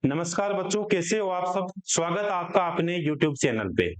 नमस्कार बच्चों, कैसे हो आप सब। स्वागत है आपका अपने YouTube चैनल पे।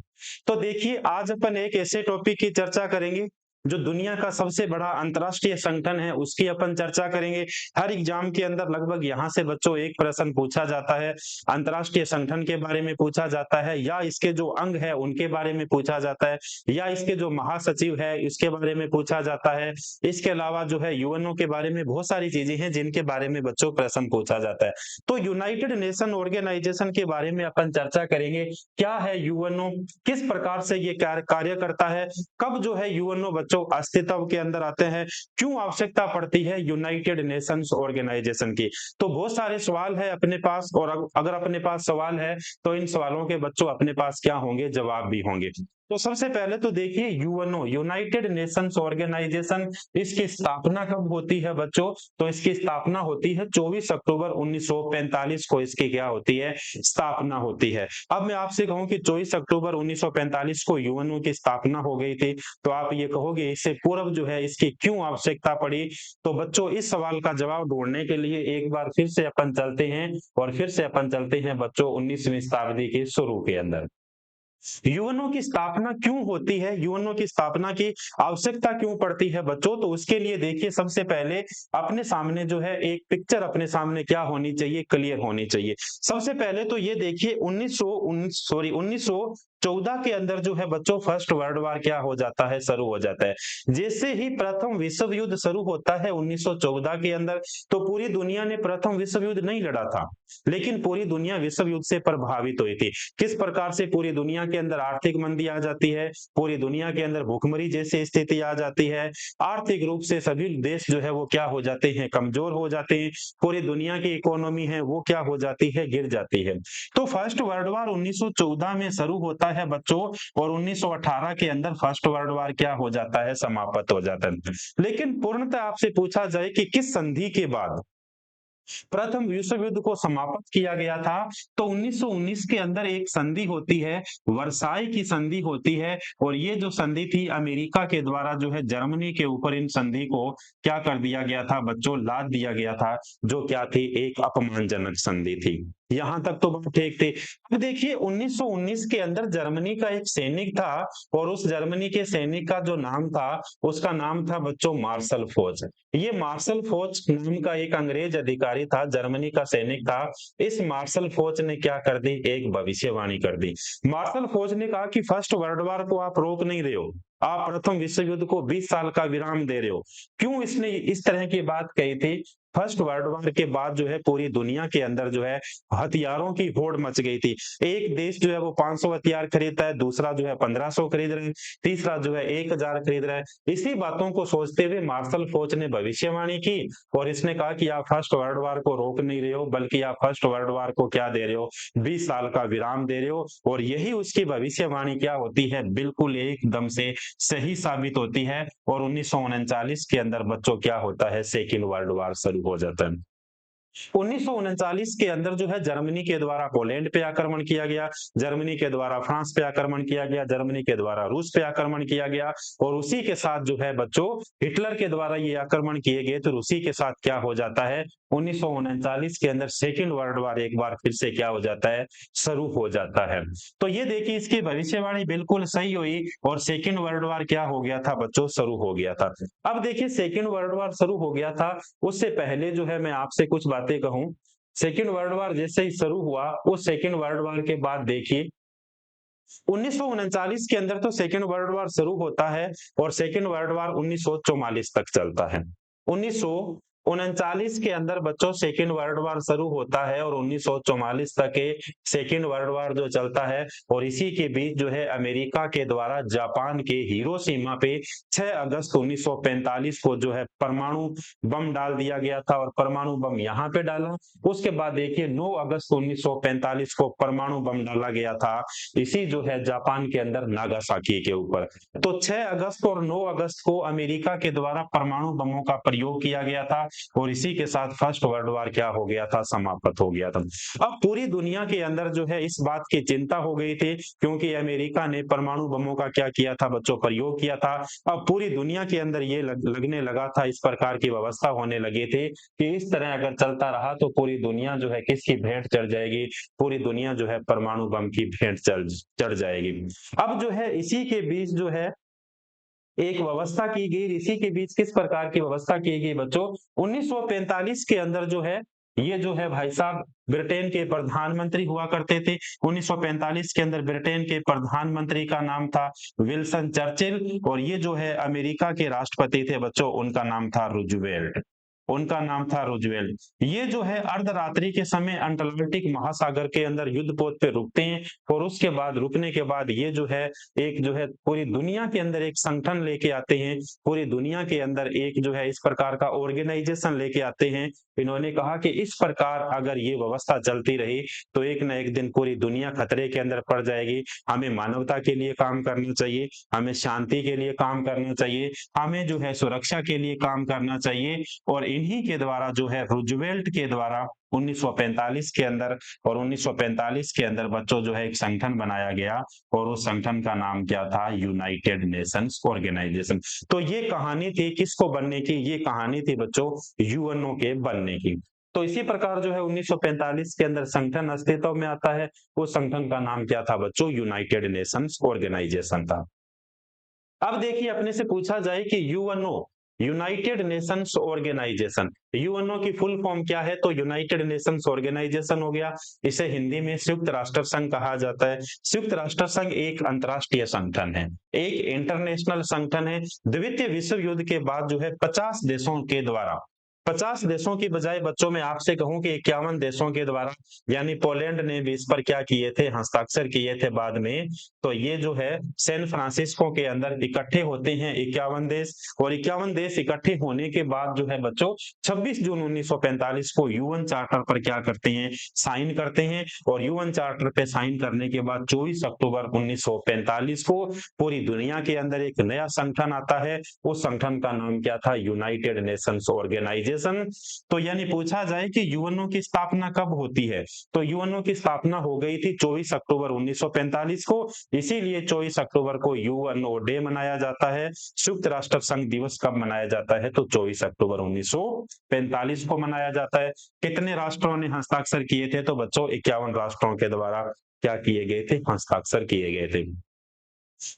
तो देखिए, आज अपन एक ऐसे टॉपिक की चर्चा करेंगे जो दुनिया का सबसे बड़ा अंतर्राष्ट्रीय संगठन है, उसकी अपन चर्चा करेंगे। हर एग्जाम के अंदर लगभग यहाँ से बच्चों एक प्रश्न पूछा जाता है, अंतर्राष्ट्रीय संगठन के बारे में पूछा जाता है, या इसके जो अंग है उनके बारे में पूछा जाता है, या इसके जो महासचिव है इसके बारे में पूछा जाता है। इसके अलावा जो है यूएनओ के बारे में बहुत सारी चीजें हैं जिनके बारे में बच्चों प्रश्न पूछा जाता है। तो यूनाइटेड नेशन ऑर्गेनाइजेशन के बारे में अपन चर्चा करेंगे। क्या है यूएनओ, किस प्रकार से ये कार्य करता है, कब जो है यूएनओ बच्चों अस्तित्व के अंदर आते हैं, क्यों आवश्यकता पड़ती है यूनाइटेड नेशंस ऑर्गेनाइजेशन की। तो बहुत सारे सवाल है अपने पास, और अगर अपने पास सवाल है तो इन सवालों के बच्चों अपने पास क्या होंगे, जवाब भी होंगे। तो सबसे पहले तो देखिए, यूएनओ यूनाइटेड नेशंस ऑर्गेनाइजेशन, इसकी स्थापना कब होती है बच्चों। तो इसकी स्थापना होती है 24 अक्टूबर 1945 को, इसकी क्या होती है, स्थापना होती है। अब मैं आपसे कहूं कि 24 अक्टूबर 1945 को यूएनओ की स्थापना हो गई थी, तो आप ये कहोगे इससे पूर्व जो है इसकी क्यों आवश्यकता पड़ी। तो बच्चों, इस सवाल का जवाब ढूंढने के लिए एक बार फिर से अपन चलते हैं, और फिर से अपन चलते हैं बच्चों 19वीं शताब्दी के शुरू के अंदर। यूएनओ की स्थापना क्यों होती है, यूएनओ की स्थापना की आवश्यकता क्यों पड़ती है बच्चों। तो उसके लिए देखिए, सबसे पहले अपने सामने जो है एक पिक्चर अपने सामने क्या होनी चाहिए, क्लियर होनी चाहिए। सबसे पहले तो ये देखिए 1914 के अंदर जो है बच्चों फर्स्ट वर्ल्ड वार क्या हो जाता है, शुरू हो जाता है। जैसे ही प्रथम विश्व युद्ध शुरू होता है 1914 के अंदर, तो पूरी दुनिया ने प्रथम विश्व युद्ध नहीं लड़ा था, लेकिन पूरी दुनिया विश्व युद्ध से प्रभावित हुई थी। किस प्रकार से, पूरी दुनिया के अंदर आर्थिक मंदी आ जाती है, पूरी दुनिया के अंदर भूखमरी जैसी स्थिति आ जाती है, आर्थिक रूप से सभी देश जो है वो क्या हो जाते हैं, कमजोर हो जाते हैं, पूरी दुनिया की इकोनॉमी है वो क्या हो जाती है, गिर जाती है। तो फर्स्ट वर्ल्ड वार 1914 में शुरू होता है बच्चों, और 1918 के अंदर फर्स्ट वर्ल्ड वार क्या हो जाता है, समाप्त हो जाता है। लेकिन पूर्णतः आपसे पूछा जाए कि किस संधि के बाद प्रथम विश्व युद्ध को समाप्त किया गया था, तो 1919 के अंदर एक संधि होती है, वर्साई की संधि होती है। और ये जो संधि थी अमेरिका के द्वारा जो है जर्मनी के ऊपर इन संधि को क्या कर दिया गया था बच्चों, लाद दिया गया था, जो क्या थी, एक अपमानजनक संधि थी। यहां तक तो बात ठीक थी। अब देखिए 1919 के अंदर जर्मनी का एक सैनिक था, और उस जर्मनी के सैनिक का जो नाम था, उसका नाम था बच्चों मार्शल फोच। ये मार्शल फोच नाम का एक अंग्रेज अधिकारी था, जर्मनी का सैनिक था। इस मार्शल फोच ने क्या कर दी, एक भविष्यवाणी कर दी। मार्शल फोच ने कहा कि फर्स्ट वर्ल्ड वार को आप रोक नहीं रहे हो, आप प्रथम विश्व युद्ध को 20 साल का विराम दे रहे हो। क्यों इसने इस तरह की बात कही थी। फर्स्ट वर्ल्ड वार के बाद जो है पूरी दुनिया के अंदर जो है हथियारों की होड़ मच गई थी। एक देश जो है वो 500 हथियार खरीदता है, दूसरा जो है 1500 खरीद रहे हैं, तीसरा जो है 1000 खरीद रहा है। इसी बातों को सोचते हुए मार्शल फोच ने भविष्यवाणी की, और इसने कहा कि आप फर्स्ट वर्ल्ड वार को रोक नहीं रहे हो, बल्कि आप फर्स्ट वर्ल्ड वार को क्या दे रहे हो, 20 साल का विराम दे रहे हो। और यही उसकी भविष्यवाणी क्या होती है, बिल्कुल एकदम से सही साबित होती है। और 1939 के अंदर बच्चों क्या होता है, सेकेंड वर्ल्ड वार शुरू हो जाता है। 1939 के अंदर जो है जर्मनी के द्वारा पोलैंड पे आक्रमण किया गया, जर्मनी के द्वारा फ्रांस पे आक्रमण किया गया, जर्मनी के द्वारा रूस पे आक्रमण किया गया, और उसी के साथ जो है बच्चों हिटलर के द्वारा ये आक्रमण किए गए। तो उसी के साथ क्या हो जाता है, 1939 के अंदर सेकेंड वर्ल्ड वार एक बार फिर से क्या हो जाता है, शुरू हो जाता है। तो ये देखिए, इसकी भविष्यवाणी बिल्कुल सही हुई, और सेकेंड वर्ल्ड वार क्या हो गया था बच्चों, शुरू हो गया था। अब देखिए, सेकेंड वर्ल्ड वार शुरू हो गया था, उससे पहले जो है मैं आपसे कुछ बातें कहूं। सेकेंड वर्ल्ड वार जैसे ही शुरू हुआ, उस सेकेंड वर्ल्ड वार के बाद देखिए 1939 के अंदर तो सेकेंड वर्ल्ड वार शुरू होता है, और सेकेंड वर्ल्ड वार 1944 तक चलता है। 1939 के अंदर बच्चों सेकेंड वर्ल्ड वार शुरू होता है, और 1944 तक के सेकेंड वर्ल्ड वार जो चलता है। और इसी के बीच जो है अमेरिका के द्वारा जापान के हिरोशिमा पे 6 अगस्त 1945 को जो है परमाणु बम डाल दिया गया था, और परमाणु बम यहाँ पे डाला। उसके बाद देखिए 9 अगस्त 1945 को परमाणु बम डाला गया था, इसी जो है जापान के अंदर नागासाकी के ऊपर। तो 6 अगस्त और 9 अगस्त को अमेरिका के द्वारा परमाणु बमों का प्रयोग किया गया था। और इसी के साथ फर्स्ट वर्ल्ड वार क्या हो गया था, समाप्त हो गया था। अब पूरी दुनिया के अंदर जो है इस बात की चिंता हो गई थी, क्योंकि अमेरिका ने परमाणु बमों का क्या किया था बच्चों, प्रयोग किया था। अब पूरी दुनिया के अंदर ये लगने लगा था, इस प्रकार की व्यवस्था होने लगी थी कि इस तरह अगर चलता रहा तो पूरी दुनिया जो है किसकी भेंट चढ़ जाएगी, पूरी दुनिया जो है परमाणु बम की भेंट चढ़ जाएगी। अब जो है इसी के बीच जो है एक व्यवस्था की गई, इसी के बीच किस प्रकार की व्यवस्था की गई बच्चों, 1945 के अंदर जो है ये जो है भाई साहब ब्रिटेन के प्रधानमंत्री हुआ करते थे। 1945 के अंदर ब्रिटेन के प्रधानमंत्री का नाम था विल्सन चर्चिल, और ये जो है अमेरिका के राष्ट्रपति थे बच्चों, उनका नाम था रूजवेल्ट, उनका नाम था रूजवेल्ट। ये जो है अर्धरात्रि के समय अटलांटिक महासागर के अंदर युद्ध पोत पे रुकते हैं, और उसके बाद रुकने के बाद ये जो है एक जो है पूरी दुनिया के अंदर एक संगठन लेके आते हैं, पूरी दुनिया के अंदर एक जो है इस प्रकार का ऑर्गेनाइजेशन लेके आते हैं। इन्होंने कहा कि इस प्रकार अगर ये व्यवस्था चलती रही तो एक ना एक दिन पूरी दुनिया खतरे के अंदर पड़ जाएगी। हमें मानवता के लिए काम करना चाहिए, हमें शांति के लिए काम करना चाहिए, हमें जो है सुरक्षा के लिए काम करना चाहिए। और इन्हीं के द्वारा जो है रूजवेल्ट के द्वारा 1945 के अंदर, और 1945 के अंदर बच्चों जो है एक संगठन बनाया गया, और उस संगठन का नाम क्या था, यूनाइटेड नेशंस ऑर्गेनाइजेशन। तो ये कहानी थी किसको बनने की, ये कहानी थी बच्चों यूएनओ के बनने की। तो इसी प्रकार जो है 1945 के अंदर संगठन अस्तित्व में आता है, उस संगठन का नाम क्या था बच्चों, यूनाइटेड नेशंस ऑर्गेनाइजेशन था। अब देखिए अपने से पूछा जाए कि UNO, United Nations Organisation, UNO की फुल फॉर्म क्या है, तो यूनाइटेड नेशंस ऑर्गेनाइजेशन हो गया। इसे हिंदी में संयुक्त राष्ट्र संघ कहा जाता है। संयुक्त राष्ट्र संघ एक अंतरराष्ट्रीय संगठन है, एक इंटरनेशनल संगठन है। द्वितीय विश्व युद्ध के बाद जो है 50 देशों के द्वारा, 50 देशों की बजाय बच्चों में आपसे कहूं कि 51 देशों के द्वारा, यानी पोलैंड ने भी इस पर क्या किए थे, हस्ताक्षर किए थे बाद में। तो ये जो है सैन फ्रांसिस्को के अंदर इकट्ठे होते हैं 51 देश, और 51 देश इकट्ठे होने के बाद जो है बच्चों 26 जून 1945 को यूएन चार्टर पर क्या करते हैं, साइन करते हैं। और यूएन चार्टर पे साइन करने के बाद 24 अक्टूबर 1945 को पूरी दुनिया के अंदर एक नया संगठन आता है। उस संगठन का नाम क्या था, यूनाइटेड नेशंस ऑर्गेनाइजेशन। तो यानी पूछा जाए कि यूएनओ की स्थापना कब होती है, तो यूएनओ की स्थापना हो गई थी 24 अक्टूबर 1945 को। इसीलिए 24 अक्टूबर को यूएनओ डे मनाया जाता है। संयुक्त राष्ट्र संघ दिवस कब मनाया जाता है, तो 24 अक्टूबर 1945 को मनाया जाता है। कितने राष्ट्रों ने हस्ताक्षर किए थे, तो बच्चों 51 राष्ट्रों के द्वारा क्या किए गए थे, हस्ताक्षर किए गए थे।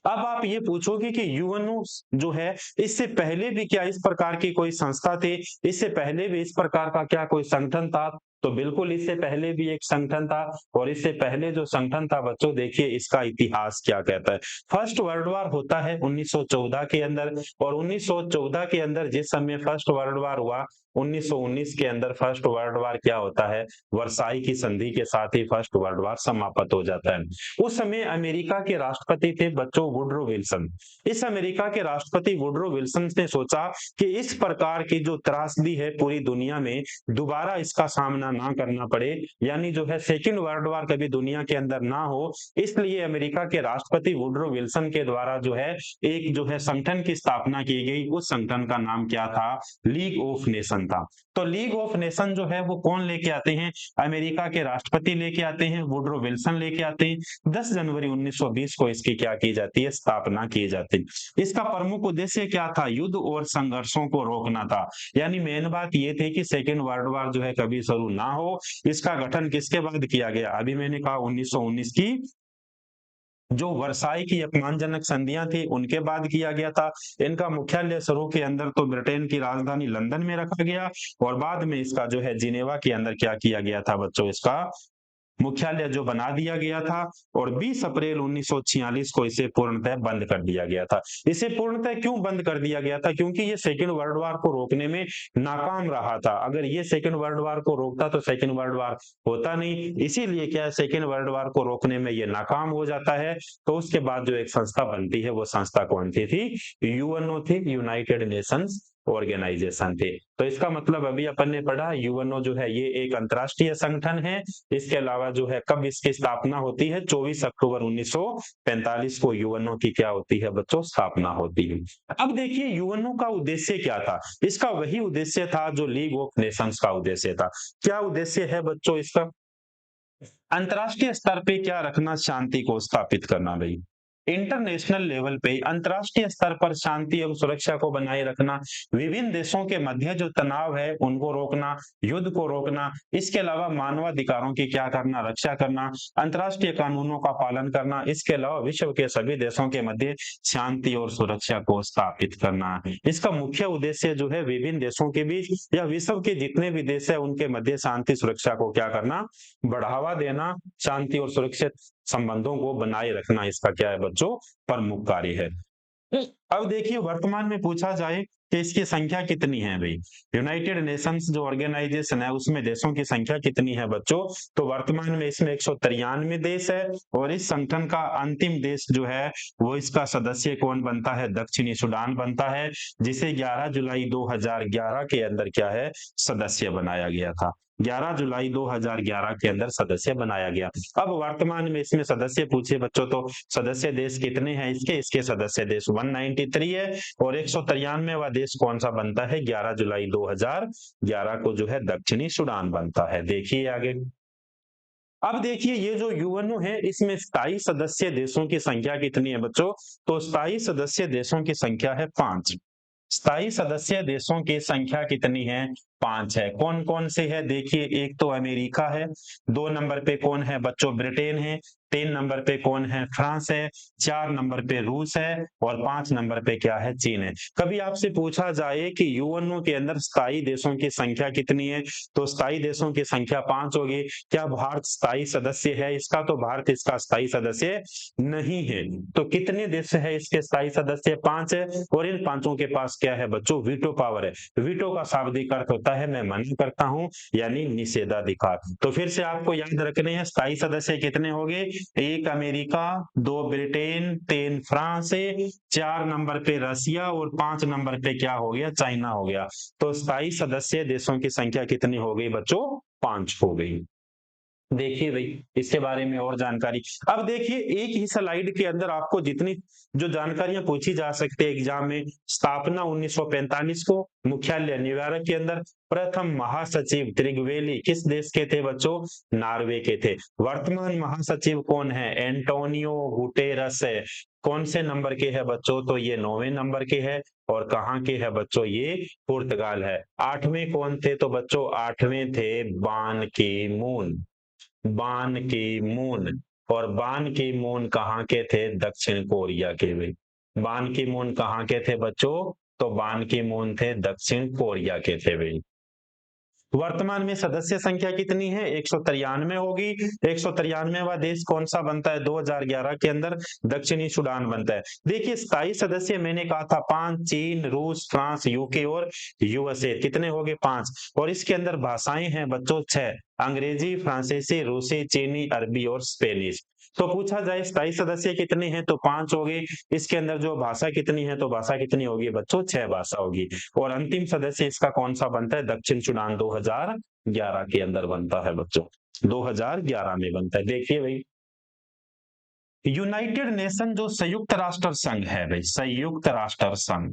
अब आप ये पूछोगे कि यूएनओ जो है इससे पहले भी क्या इस प्रकार की कोई संस्था थी, इससे पहले भी इस प्रकार का क्या कोई संगठन था, तो बिल्कुल इससे पहले भी एक संगठन था। और इससे पहले जो संगठन था बच्चों, देखिए इसका इतिहास क्या कहता है। फर्स्ट वर्ल्ड वार होता है 1914 के अंदर, और 1914 के अंदर जिस समय फर्स्ट वर्ल्ड वार हुआ, 1919 के अंदर फर्स्ट वर्ल्ड वार क्या होता है, वर्साई की संधि के साथ ही फर्स्ट वर्ल्ड वार समाप्त हो जाता है। उस समय अमेरिका के राष्ट्रपति थे बच्चों वुडरो विल्सन। इस अमेरिका के राष्ट्रपति वुडरो विल्सन ने सोचा कि इस प्रकार की जो त्रासदी है पूरी दुनिया में, दोबारा इसका सामना ना करना पड़े, यानी जो है सेकेंड वर्ल्ड वार कभी दुनिया के अंदर ना हो। इसलिए अमेरिका के राष्ट्रपति वुडरो विल्सन के द्वारा जो है एक जो है संगठन की स्थापना की गई। उस संगठन का नाम क्या था, लीग ऑफ नेशन था। तो लीग ऑफ नेशन जो है वो कौन लेके आते हैं, अमेरिका के राष्ट्रपति लेके आते हैं, वुडरो विल्सन लेके आते हैं। 10 जनवरी 1920 को इसकी क्या की जाती है, स्थापना की जाती है। इसका प्रमुख उद्देश्य क्या था, युद्ध और संघर्षों को रोकना था। यानी मेन बात ये थी कि सेकेंड वर्ल्ड वार जो है कभी शुरू ना हो। इसका गठन किसके बाद किया गया, अभी मैंने कहा 1919 की जो वर्साई की अपमानजनक संधियां थी उनके बाद किया गया था। इनका मुख्यालय शुरू के अंदर तो ब्रिटेन की राजधानी लंदन में रखा गया, और बाद में इसका जो है जिनेवा के अंदर क्या किया गया था बच्चों, इसका मुख्यालय जो बना दिया गया था। और 20 अप्रैल 1946 को इसे पूर्णतः बंद कर दिया गया था। इसे पूर्णतः क्यों बंद कर दिया गया था, क्योंकि ये सेकेंड वर्ल्ड वार को रोकने में नाकाम रहा था। अगर ये सेकेंड वर्ल्ड वार को रोकता तो सेकेंड वर्ल्ड वार होता नहीं, इसीलिए क्या सेकेंड वर्ल्ड वार को रोकने में ये नाकाम हो जाता है। तो उसके बाद जो एक संस्था बनती है वो संस्था कौन सी थी, यूएनओ थी, यूनाइटेड नेशंस ऑर्गेनाइजेशन थे। तो इसका मतलब अभी अपन ने पढ़ा यूएनओ जो है ये एक अंतर्राष्ट्रीय संगठन है। इसके अलावा जो है कब इसकी स्थापना होती है, 24 अक्टूबर 1945 को यूएनओ की क्या होती है बच्चों, स्थापना होती है। अब देखिए यूएनओ का उद्देश्य क्या था, इसका वही उद्देश्य था जो लीग ऑफ नेशंस का उद्देश्य था। क्या उद्देश्य है बच्चों इसका, अंतर्राष्ट्रीय स्तर पे क्या रखना, शांति को स्थापित करना भाई। इंटरनेशनल लेवल पे अंतर्राष्ट्रीय स्तर पर शांति एवं सुरक्षा को बनाए रखना, विभिन्न देशों के मध्य जो तनाव है उनको रोकना, युद्ध को रोकना, इसके अलावा मानवाधिकारों की क्या करना, रक्षा करना, अंतर्राष्ट्रीय कानूनों का पालन करना, इसके अलावा विश्व के सभी देशों के मध्य शांति और सुरक्षा को स्थापित करना। इसका मुख्य उद्देश्य जो है विभिन्न देशों के बीच या विश्व के जितने भी देश है उनके मध्य शांति सुरक्षा को क्या करना, बढ़ावा देना, शांति और सुरक्षित संबंधों को बनाए रखना, इसका क्या है बच्चों, प्रमुख कार्य है। अब देखिए वर्तमान में पूछा जाए कि इसकी संख्या कितनी है भाई, यूनाइटेड नेशंस जो ऑर्गेनाइजेशन है उसमें देशों की संख्या कितनी है बच्चों, तो वर्तमान में इसमें 193 देश है। और इस संगठन का अंतिम देश जो है वो इसका सदस्य कौन बनता है, दक्षिणी सूडान बनता है, जिसे 11 जुलाई 2011 के अंदर क्या है, सदस्य बनाया गया था। 11 जुलाई 2011 के अंदर सदस्य बनाया गया। अब वर्तमान में इसमें सदस्य पूछे बच्चों तो सदस्य देश कितने हैं इसके, इसके सदस्य देश 193 है। और 193वां देश कौन सा बनता है, 11 जुलाई 2011 को जो है दक्षिणी सूडान बनता है। देखिए आगे, अब देखिए ये जो यूएनओ है इसमें स्थायी सदस्य देशों की संख्या कितनी है बच्चों, तो स्थायी सदस्य देशों की संख्या है 5। स्थायी सदस्य देशों की संख्या कितनी है, 5 है। कौन कौन से है, देखिए एक तो अमेरिका है, 2 नंबर पे कौन है बच्चों, ब्रिटेन है, 3 नंबर पे कौन है, फ्रांस है, 4 नंबर पे रूस है और 5 नंबर पे क्या है, चीन है। कभी आपसे पूछा जाए कि यूएनओ के अंदर स्थायी देशों की संख्या कितनी है, तो स्थायी देशों की संख्या 5 होगी। क्या भारत स्थायी सदस्य है इसका, तो भारत इसका स्थायी सदस्य नहीं है। तो कितने देश है इसके स्थायी सदस्य, 5 है। और इन पांचों के पास क्या है बच्चों, वीटो पावर है। वीटो का शाब्दिक अर्थ होता है मैं मना करता हूं, यानी निषेधाधिकार। तो फिर से आपको याद रखने हैं स्थायी सदस्य कितने हो गए, 1 अमेरिका, 2 ब्रिटेन, 3 फ्रांस है, 4 नंबर पे रसिया और 5 नंबर पे क्या हो गया, चाइना हो गया। तो स्थायी सदस्य देशों की संख्या कितनी हो गई बच्चों, 5 हो गई। देखिए भाई इसके बारे में और जानकारी, अब देखिए एक ही स्लाइड के अंदर आपको जितनी जो जानकारियां पूछी जा सकती है एग्जाम में, स्थापना 1945 को, मुख्यालय न्यूयॉर्क के अंदर, प्रथम महासचिव त्रिगवेली किस देश के थे बच्चों, नार्वे के थे। वर्तमान महासचिव कौन है, एंटोनियो गुटेरस है। कौन से नंबर के है बच्चों, तो ये 9वें नंबर के है। और कहाँ के है बच्चों, ये पुर्तगाल है। 8वें कौन थे, तो बच्चों 8वें थे बान की मून, बान की मून। और बान की मून कहाँ के थे, दक्षिण कोरिया के भी। बान की मून कहाँ के थे बच्चों, तो बान की मून थे दक्षिण कोरिया के थे भाई। वर्तमान में सदस्य संख्या कितनी है, 193 होगी। 193वां देश कौन सा बनता है 2011 के अंदर, दक्षिणी सूडान बनता है। देखिए स्थायी सदस्य मैंने कहा था 5, चीन, रूस, फ्रांस, यूके और यूएसए, कितने हो गए 5। और इसके अंदर भाषाएं हैं बच्चों 6, अंग्रेजी, फ्रांसीसी, रूसी, चीनी, अरबी और स्पेनिश। तो पूछा जाए स्थायी सदस्य कितने हैं, तो 5 हो गए। इसके अंदर जो भाषा कितनी है, तो भाषा कितनी होगी बच्चों, 6 भाषा होगी। और अंतिम सदस्य इसका कौन सा बनता है, दक्षिण सूडान 2011 के अंदर बनता है बच्चों, 2011 में बनता है। देखिए भाई यूनाइटेड नेशन जो संयुक्त राष्ट्र संघ है भाई, संयुक्त राष्ट्र संघ,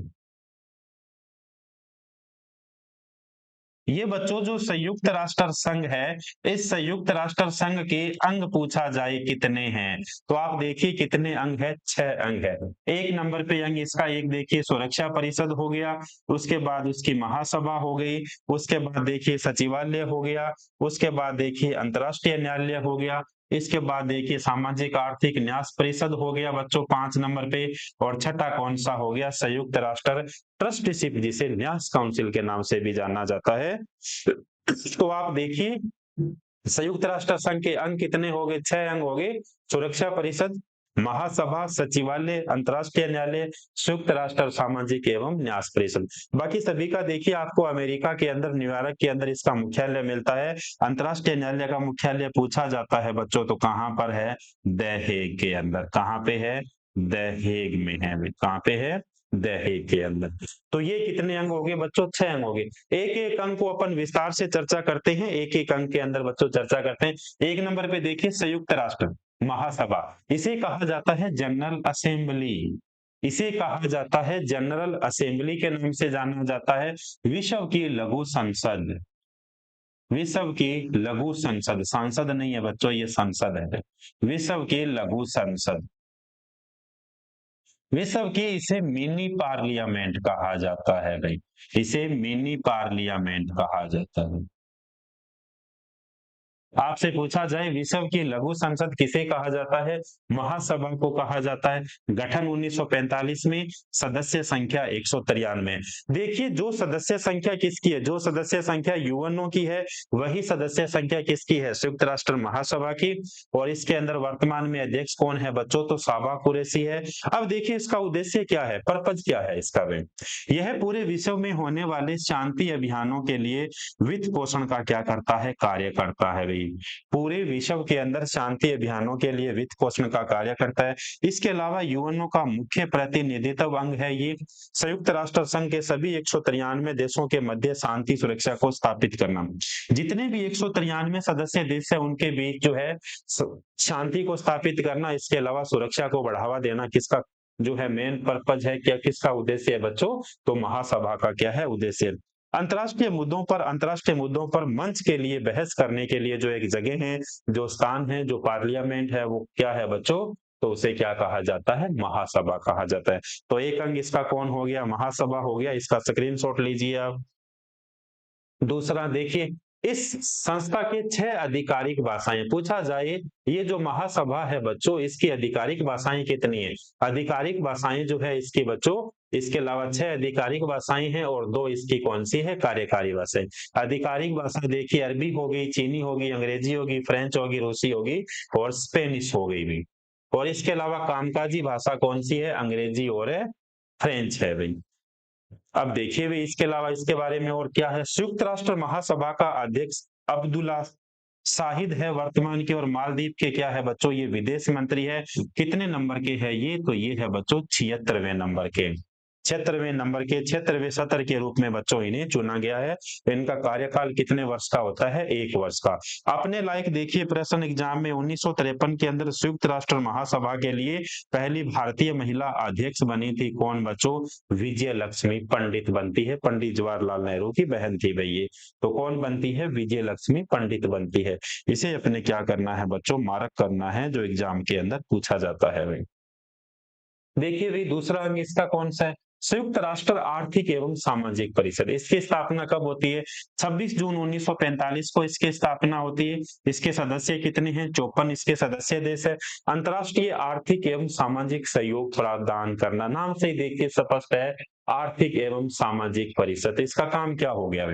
ये बच्चों जो संयुक्त राष्ट्र संघ है, इस संयुक्त राष्ट्र संघ के अंग पूछा जाए कितने हैं, तो आप देखिए कितने अंग है, 6 अंग है। 1 नंबर पे अंग इसका, एक देखिए सुरक्षा परिषद हो गया, उसके बाद उसकी महासभा हो गई, उसके बाद देखिए सचिवालय हो गया, उसके बाद देखिए अंतर्राष्ट्रीय न्यायालय हो गया, इसके बाद देखिए सामाजिक आर्थिक न्यास परिषद हो गया बच्चों 5 नंबर पे। और छठा कौन सा हो गया, संयुक्त राष्ट्र ट्रस्टीशिप, जिसे न्यास काउंसिल के नाम से भी जाना जाता है। तो आप देखिए संयुक्त राष्ट्र संघ के अंग कितने हो गए, 6 अंग हो गए, सुरक्षा परिषद, महासभा, सचिवालय, अंतर्राष्ट्रीय न्यायालय, संयुक्त राष्ट्र सामाजिक एवं न्यास परिषद। बाकी सभी का देखिए आपको अमेरिका के अंदर न्यूयॉर्क के अंदर इसका मुख्यालय मिलता है। अंतर्राष्ट्रीय न्यायालय का मुख्यालय पूछा जाता है बच्चों तो कहाँ पर है, द हेग के अंदर। कहाँ पे है, द हेग में है। कहाँ पे है, दहेग के अंदर। तो ये कितने अंग हो गए बच्चों? 6 अंग हो गए। एक एक अंग को अपन विस्तार से चर्चा करते हैं, एक एक अंग के अंदर बच्चों चर्चा करते हैं। एक नंबर पे देखिए संयुक्त राष्ट्र महासभा, इसे कहा जाता है जनरल असेंबली। इसे कहा जाता है जनरल असेंबली के नाम से जाना जाता है। विश्व की लघु संसद, विश्व की लघु संसद, सांसद नहीं है बच्चों, ये संसद है। विश्व की लघु संसद, विश्व की इसे मिनी पार्लियामेंट कहा जाता है भाई, इसे मिनी पार्लियामेंट कहा जाता है। आपसे पूछा जाए विश्व की लघु संसद किसे कहा जाता है? महासभा को कहा जाता है। गठन 1945 में, सदस्य संख्या 193। देखिए जो सदस्य संख्या किसकी है, जो सदस्य संख्या यूएनओ की है, वही सदस्य संख्या किसकी है? संयुक्त राष्ट्र महासभा की। और इसके अंदर वर्तमान में अध्यक्ष कौन है बच्चों? तो साबा कुरैशी है। अब देखिए इसका उद्देश्य क्या है, पर्पज क्या है इसका भी? यह पूरे विश्व में होने वाले शांति अभियानों के लिए वित्त पोषण का क्या करता है? कार्य करता है भाई। पूरे विश्व के अंदर शांति अभियानों के लिए वित्त पोषण का कार्य करता है। इसके अलावा यूएनओ का मुख्य प्रतिनिधित्व अंग है ये। संयुक्त राष्ट्र संघ के सभी 193 देशों के मध्य शांति सुरक्षा को स्थापित करना। जितने भी 193 सदस्य देश है उनके बीच जो है शांति को स्थापित करना, इसके अलावा सुरक्षा को बढ़ावा देना, किसका जो है मेन पर्पज है, क्या किसका उद्देश्य है बच्चों? तो महासभा का क्या है उद्देश्य? अंतरराष्ट्रीय मुद्दों पर मंच के लिए बहस करने के लिए जो एक जगह है, जो स्थान है, जो पार्लियामेंट है, वो क्या है बच्चों? तो उसे क्या कहा जाता है? महासभा कहा जाता है। तो एक अंग इसका कौन हो गया? महासभा हो गया। इसका स्क्रीनशॉट लीजिए आप। दूसरा देखिए, इस संस्था के 6 आधिकारिक भाषाएं, पूछा जाए ये जो महासभा है बच्चों, इसकी आधिकारिक भाषाएं कितनी है? आधिकारिक भाषाएं जो है इसकी बच्चों, इसके अलावा 6 आधिकारिक भाषाएं हैं और 2 इसकी कौन सी है? कार्यकारी भाषाएं। आधिकारिक भाषा देखिए अरबी हो गई, चीनी होगी, अंग्रेजी होगी, फ्रेंच होगी, रूसी होगी और स्पेनिश हो गई भी। और इसके अलावा कामकाजी भाषा कौन सी है? अंग्रेजी और फ्रेंच है भाई। अब देखिए भी इसके अलावा इसके बारे में और क्या है। संयुक्त राष्ट्र महासभा का अध्यक्ष अब्दुल्ला शाहिद है वर्तमान के, और मालदीव के क्या है बच्चों? ये विदेश मंत्री है। कितने नंबर के है ये? तो ये है बच्चों 76वें नंबर के। 76वें नंबर के, 76वें सत्र के रूप में बच्चों इन्हें चुना गया है। इनका कार्यकाल कितने वर्ष का होता है? 1 वर्ष का। अपने लायक देखिए प्रश्न एग्जाम में 1953 के अंदर संयुक्त राष्ट्र महासभा के लिए पहली भारतीय महिला अध्यक्ष बनी थी, कौन बच्चों? विजय लक्ष्मी पंडित बनती है। पंडित जवाहरलाल नेहरू की बहन थी भाई ये। तो कौन बनती है? विजय लक्ष्मी पंडित बनती है। इसे अपने क्या करना है बच्चों? मार्क करना है, जो एग्जाम के अंदर पूछा जाता है भाई। देखिए भाई दूसरा अंग इसका कौन सा है? संयुक्त राष्ट्र आर्थिक एवं सामाजिक परिषद। इसकी स्थापना कब होती है? 26 जून 1945 को इसकी स्थापना होती है। इसके सदस्य कितने हैं? 54 इसके सदस्य देश है। अंतर्राष्ट्रीय आर्थिक एवं सामाजिक सहयोग प्रदान करना, नाम से ही देखिए स्पष्ट है, आर्थिक एवं सामाजिक परिषद। इसका काम क्या हो गया?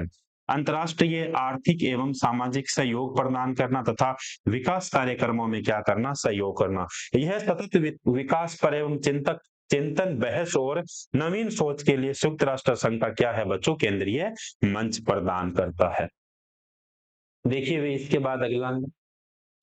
अंतर्राष्ट्रीय आर्थिक एवं सामाजिक सहयोग प्रदान करना तथा विकास कार्यक्रमों में क्या करना? सहयोग करना। यह सतत विकास पर एवं चिंतन, बहस और नवीन सोच के लिए संयुक्त राष्ट्र संघ का क्या है बच्चों? केंद्रीय मंच प्रदान करता है। देखिए वे इसके बाद अगला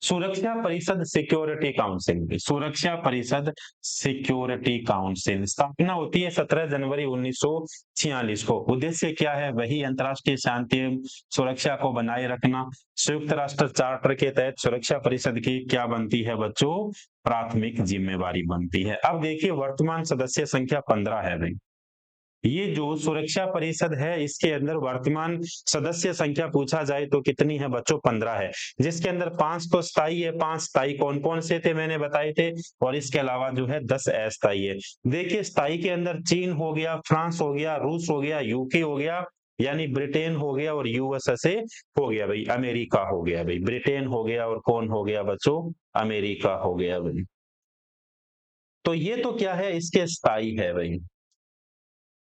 सुरक्षा परिषद सिक्योरिटी काउंसिल। सुरक्षा परिषद सिक्योरिटी काउंसिल स्थापना होती है 17 जनवरी 1946 को। उद्देश्य क्या है? वही अंतर्राष्ट्रीय शांति एवं सुरक्षा को बनाए रखना। संयुक्त राष्ट्र चार्टर के तहत सुरक्षा परिषद की क्या बनती है बच्चों? प्राथमिक जिम्मेवारी बनती है। अब देखिए वर्तमान सदस्य संख्या 15 है भाई। ये जो सुरक्षा परिषद है इसके अंदर वर्तमान सदस्य संख्या पूछा जाए तो कितनी है बच्चों? 15 है। जिसके अंदर 5 तो स्थायी है। 5 स्थायी कौन कौन से थे मैंने बताए थे, और इसके अलावा जो है 10 अस्थायी है। देखिए स्थायी के अंदर चीन हो गया, फ्रांस हो गया, रूस हो गया, यूके हो गया, यानी ब्रिटेन हो गया, और यूएसए हो गया भाई, अमेरिका हो गया भाई। ब्रिटेन हो गया और कौन हो गया बच्चों? अमेरिका हो गया भाई। तो ये तो क्या है? इसके स्थायी है भाई।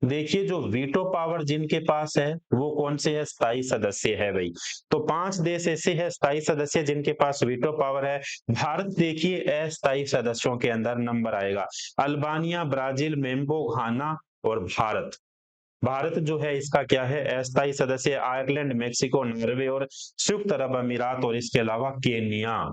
देखिए जो वीटो पावर जिनके पास है वो कौन से है? स्थायी सदस्य है भाई। तो 5 देश ऐसे है स्थायी सदस्य जिनके पास वीटो पावर है। भारत देखिए अस्थायी सदस्यों के अंदर नंबर आएगा। अल्बानिया, ब्राजील, मेम्बो, घाना और भारत। भारत जो है इसका क्या है? अस्थायी सदस्य। आयरलैंड, मेक्सिको, नॉर्वे और संयुक्त अरब अमीरात और इसके अलावा केन्या।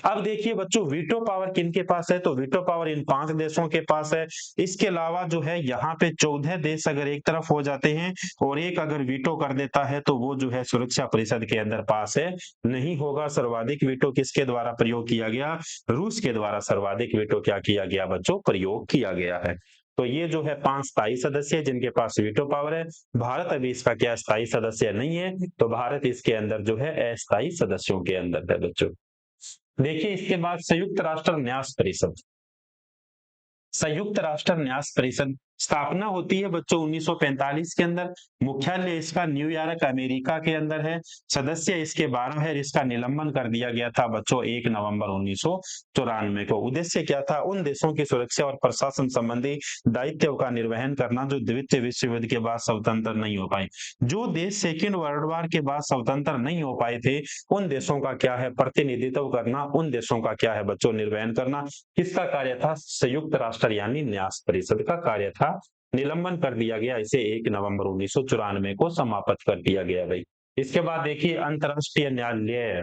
अब देखिए बच्चों, वीटो पावर किनके पास है, तो वीटो पावर इन 5 देशों के पास है। इसके अलावा जो है यहाँ पे 14 देश अगर एक तरफ हो जाते हैं और एक अगर वीटो कर देता है तो वो जो है सुरक्षा परिषद के अंदर पास है नहीं होगा। सर्वाधिक वीटो किसके द्वारा प्रयोग किया गया, रूस के द्वारा सर्वाधिक वीटो क्या किया गया बच्चों, प्रयोग किया गया है। तो ये जो है 5 स्थायी सदस्य है जिनके पास वीटो पावर है। भारत अभी इसका क्या स्थायी सदस्य नहीं है, तो भारत इसके अंदर जो है अस्थायी सदस्यों के अंदर है बच्चों। देखिए इसके बाद संयुक्त राष्ट्र न्यास परिषद। संयुक्त राष्ट्र न्यास परिषद स्थापना होती है बच्चों 1945 के अंदर। मुख्यालय इसका न्यूयॉर्क अमेरिका के अंदर है। सदस्य इसके 12 है। इसका निलंबन कर दिया गया था बच्चों 1 नवंबर 1994 को। उद्देश्य क्या था, उन देशों की सुरक्षा और प्रशासन संबंधी दायित्व का निर्वहन करना जो द्वितीय विश्व युद्ध के बाद स्वतंत्र नहीं हो पाए। जो देश सेकेंड वर्ल्ड वॉर के बाद स्वतंत्र नहीं हो पाए थे उन देशों का क्या है, प्रतिनिधित्व करना, उन देशों का क्या है बच्चों, निर्वहन करना। किसका कार्य था, संयुक्त राष्ट्र यानी न्यास परिषद का कार्य था। निलंबन कर दिया गया इसे 1 नवंबर 1994 को समाप्त कर दिया गया भाई। इसके बाद देखिए अंतरराष्ट्रीय न्यायालय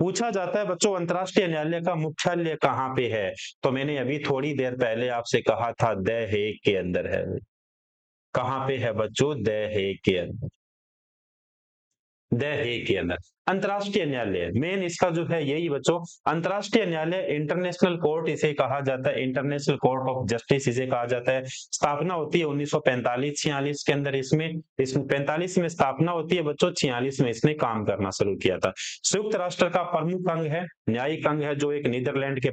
पूछा जाता है बच्चों, अंतरराष्ट्रीय न्यायालय का मुख्यालय कहाँ पे है, तो मैंने अभी थोड़ी देर पहले आपसे कहा था द हेग के अंदर है। कहाँ पे है बच्चों, द हेग के अंदर। द हेग के अंदर अंतरराष्ट्रीय न्यायालय मेन इसका जो है यही बच्चों, अंतरराष्ट्रीय न्यायालय इंटरनेशनल कोर्ट इसे कहा जाता है, इंटरनेशनल कोर्ट ऑफ जस्टिस इसे कहा जाता है। स्थापना होती है 1945-46 के अंदर। इसमें 45 में स्थापना होती है बच्चों, 46 में इसने काम करना शुरू किया था। संयुक्त राष्ट्र का प्रमुख अंग है, न्यायिक अंग है, जो एक नीदरलैंड के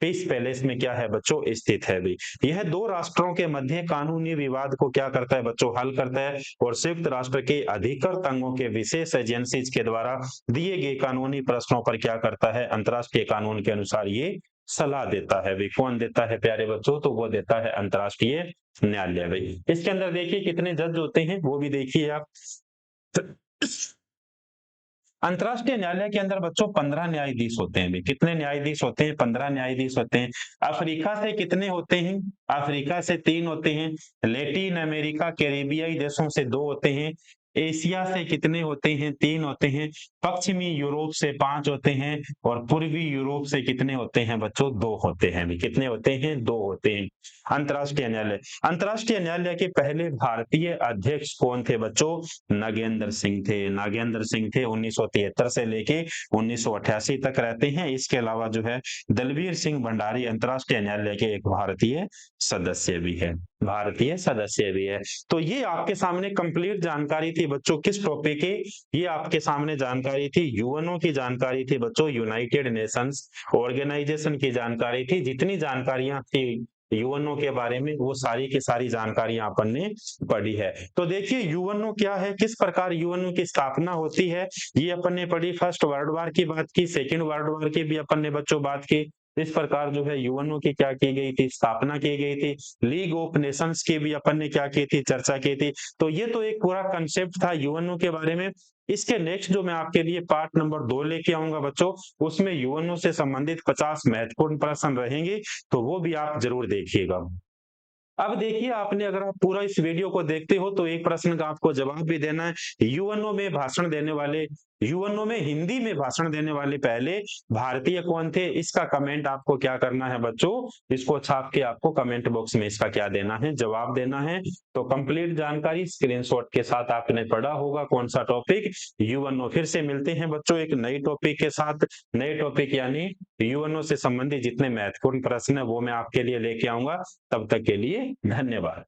पीस पैलेस में क्या है बच्चों, स्थित है भी। यह दो राष्ट्रों के मध्य कानूनी विवाद को क्या करता है बच्चों, हल करता है और संयुक्त राष्ट्र के अधिकृत अंगों के विशेष एजेंसीज के द्वारा दिए गए कानूनी प्रश्नों पर क्या करता है, अंतर्राष्ट्रीय कानून के अनुसार ये सलाह देता है भी। कौन देता है प्यारे बच्चों, तो वो देता है अंतर्राष्ट्रीय न्यायालय भाई। इसके अंदर देखिए कितने जज होते हैं वो भी देखिए आप। अंतरराष्ट्रीय न्यायालय के अंदर बच्चों 15 न्यायाधीश होते हैं। कितने न्यायाधीश होते हैं, 15 न्यायाधीश होते हैं। अफ्रीका से कितने होते हैं, अफ्रीका से 3 होते हैं। लैटिन अमेरिका कैरिबियाई देशों से 2 होते हैं। एशिया से कितने होते हैं, 3 होते हैं। पश्चिमी यूरोप से 5 होते हैं और पूर्वी यूरोप से कितने होते हैं बच्चों, 2 होते हैं। भी कितने होते हैं, 2 होते हैं। अंतरराष्ट्रीय न्यायालय, अंतरराष्ट्रीय न्यायालय के पहले भारतीय अध्यक्ष कौन थे बच्चों, नागेंद्र सिंह थे। नागेंद्र सिंह थे 1973 से लेके 1988 तक रहते हैं। इसके अलावा जो है दलवीर सिंह भंडारी अंतरराष्ट्रीय न्यायालय के एक भारतीय सदस्य भी है, भारतीय सदस्य भी है। तो ये आपके सामने कंप्लीट जानकारी थी बच्चों किस टॉपिक की, ये आपके सामने जानकारी थी यूएनओ की जानकारी थी बच्चों, यूनाइटेड नेशंस ऑर्गेनाइजेशन की जानकारी थी। जितनी जानकारियां थी यूएनओ के बारे में वो सारी की सारी जानकारियां अपन ने पढ़ी है। तो देखिए यूएनओ क्या है, किस प्रकार यूएनओ की स्थापना होती है, ये अपन ने पढ़ी। फर्स्ट वर्ल्ड वॉर की बात की, सेकेंड वर्ल्ड वॉर की भी अपन ने बच्चों बात की। इस प्रकार जो है यूएनओ की क्या की गई थी, स्थापना की गई थी। लीग ऑफ नेशंस की भी अपन ने क्या की थी, चर्चा की थी। तो ये तो एक पूरा कंसेप्ट था यूएनओ के बारे में। इसके नेक्स्ट जो मैं आपके लिए पार्ट नंबर 2 लेके आऊंगा बच्चों, उसमें यूएनओ से संबंधित 50 महत्वपूर्ण प्रश्न रहेंगे, तो वो भी आप जरूर देखिएगा। अब देखिए आपने अगर आप पूरा इस वीडियो को देखते हो तो एक प्रश्न का आपको जवाब भी देना है। यूएनओ में भाषण देने वाले, यूएनओ में हिंदी में भाषण देने वाले पहले भारतीय कौन थे, इसका कमेंट आपको क्या करना है बच्चों, इसको छाप के आपको कमेंट बॉक्स में इसका क्या देना है, जवाब देना है। तो कंप्लीट जानकारी स्क्रीनशॉट के साथ आपने पढ़ा होगा कौन सा टॉपिक, यूएनओ। फिर से मिलते हैं बच्चों एक नई टॉपिक के साथ। नए टॉपिक यानी यूएनओ से संबंधित जितने महत्वपूर्ण प्रश्न है वो मैं आपके लिए लेके आऊंगा। तब तक के लिए धन्यवाद।